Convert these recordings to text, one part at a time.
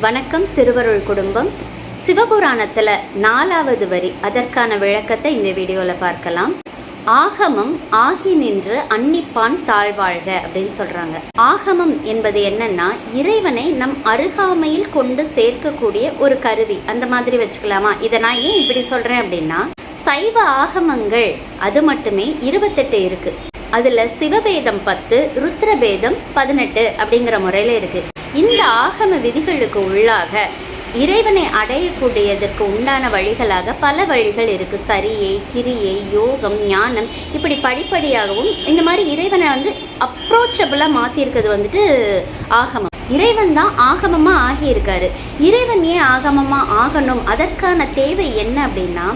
வணக்கம். திருவருள் குடும்பம். சிவபுராணத்தில் 4வது வரி, அதற்கான விளக்கத்தை இந்த வீடியோவில் பார்க்கலாம். ஆகமம் ஆகி நின்று அன்னிப்பான் தாழ்வாழ்க அப்படின்னு சொல்கிறாங்க. ஆகமம் என்பது என்னன்னா, இறைவனை நம் அருகாமையில் கொண்டு சேர்க்கக்கூடிய ஒரு கருவி, அந்த மாதிரி வச்சுக்கலாமா? இதை நான் ஏன் இப்படி சொல்கிறேன் அப்படின்னா, சைவ ஆகமங்கள் அது மட்டுமே 28 இருக்குது. அதில் சிவபேதம் 10, ருத்ரபேதம் 18 அப்படிங்கிற முறையில் இருக்குது. இந்த ஆகம விதிகளுக்கு உள்ளாக இறைவனை அடையக்கூடியதற்கு உண்டான வழிகளாக பல வழிகள் இருக்குது. சரியை, கிரியை, யோகம், ஞானம், இப்படி படிப்படியாகவும் இந்த மாதிரி இறைவனை அப்ரோச்சபிளாக மாற்றிருக்கிறது ஆகமம். இறைவன் தான் ஆகமமாக ஆகியிருக்காரு. இறைவன் ஏன் ஆகமமாக ஆகணும்? அதற்கான தேவை என்ன அப்படின்னா,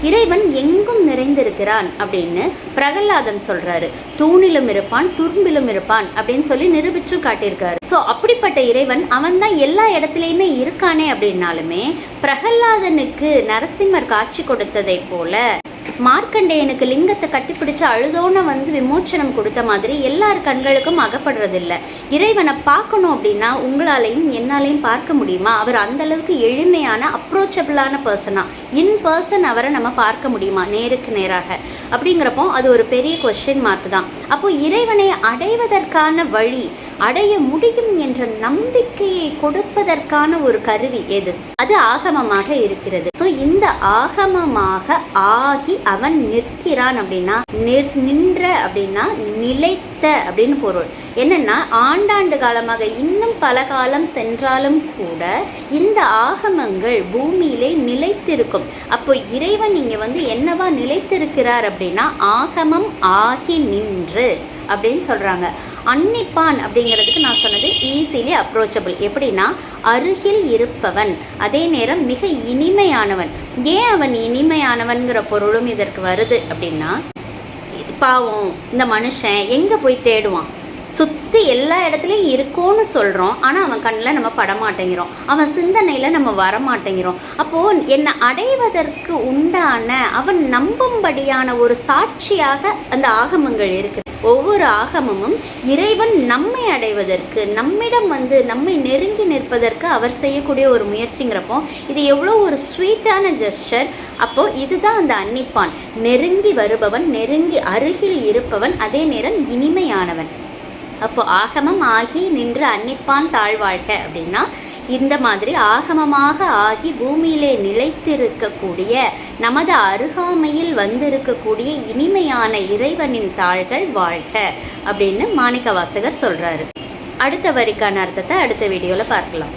இறைவன் எங்கும் நிறைந்திருக்கிறான் அப்படின்னு பிரகலாதன் சொல்றாரு. தூணிலும் இருப்பான், துரும்பிலும் இருப்பான் அப்படின்னு சொல்லி நிரூபிச்சும் காட்டியிருக்காரு. ஸோ அப்படிப்பட்ட இறைவன் அவன் தான் எல்லா இடத்துலையுமே இருக்கானே அப்படின்னாலுமே, பிரகலாதனுக்கு நரசிம்மர் காட்சி கொடுத்ததை போல மார்க்கண்டேயனுக்கு லிங்கத்தை கட்டிப்பிடிச்சு அழுதோன்னு விமோச்சனம் கொடுத்த மாதிரி எல்லார் கண்களுக்கும் அகப்படுறதில்லை. இறைவனை பார்க்கணும் அப்படின்னா உங்களாலையும் என்னாலையும் பார்க்க முடியுமா? அவர் அந்தளவுக்கு எளிமையான அப்ரோச்சபிளான பர்சனா, இன் பர்சன் அவரை நம்ம பார்க்க முடியுமா நேருக்கு நேராக? அப்படிங்கிறப்போ அது ஒரு பெரிய கொஸ்டின் மார்க் தான். அப்போது இறைவனை அடைவதற்கான வழி, அடைய முடியும் என்ற நம்பிக்கையை கொடுப்பதற்கான ஒரு கருவி எது? அது ஆகமமாக இருக்கிறது. ஸோ இந்த ஆகமமாக ஆகி அவன் நிற்கிறான் அப்படின்னா, நின்ற அப்படின்னா நிலைத்த அப்படின்னு பொருள். என்னன்னா, ஆண்டாண்டு காலமாக இன்னும் பல காலம் சென்றாலும் கூட இந்த ஆகமங்கள் பூமியிலே நிலைத்திருக்கும். அப்போ இறைவன் இங்கே என்னவா நிலைத்திருக்கிறார் அப்படின்னா, ஆகமம் ஆகி நின்று அப்படின்னு சொல்கிறாங்க. அன்னிப்பான் அப்படிங்கிறதுக்கு நான் சொன்னது ஈஸிலி அப்ரோச்சபிள். எப்படின்னா, அருகில் இருப்பவன், அதே நேரம் மிக இனிமையானவன். ஏன் அவன் இனிமையானவன்கிற பொருளும் இதற்கு வருது அப்படின்னா, பாவம் இந்த மனுஷன் எங்கே போய் தேடுவான்? சுற்றி எல்லா இடத்துலையும் இருக்கோன்னு சொல்கிறோம், ஆனால் அவன் கண்ணில் நம்ம படமாட்டேங்கிறோம், அவன் சிந்தனையில் நம்ம வரமாட்டேங்கிறோம். அப்போது என்னை அடைவதற்கு உண்டான அவன் நம்பும்படியான ஒரு சாட்சியாக அந்த ஆகமங்கள் இருக்குது. ஒவ்வொரு ஆகமமும் இறைவன் நம்மை அடைவதற்கு, நம்மிடம் நம்மை நெருங்கி நிற்பதற்கு அவர் செய்யக்கூடிய ஒரு முயற்சிங்கிறப்போ இது எவ்வளோ ஒரு ஸ்வீட்டான ஜெஸ்டர். அப்போது இதுதான் அந்த அன்னிப்பான், நெருங்கி வருபவன், நெருங்கி அருகில் இருப்பவன், அதே நேரம் இனிமையானவன். அப்போ ஆகமம் ஆகி நின்று அன்னிப்பான் தாழ்வாழ்க அப்படின்னா, இந்த மாதிரி ஆகமமாக ஆகி பூமியிலே நிலைத்திருக்கக்கூடிய, நமது அருகாமையில் வந்திருக்கக்கூடிய இனிமையான இறைவனின் தாள்கள் வாழ்க அப்படின்னு மாணிக்க வாசகர் சொல்கிறாரு. அடுத்த வரிக்கான அர்த்தத்தை அடுத்த வீடியோவில் பார்க்கலாம்.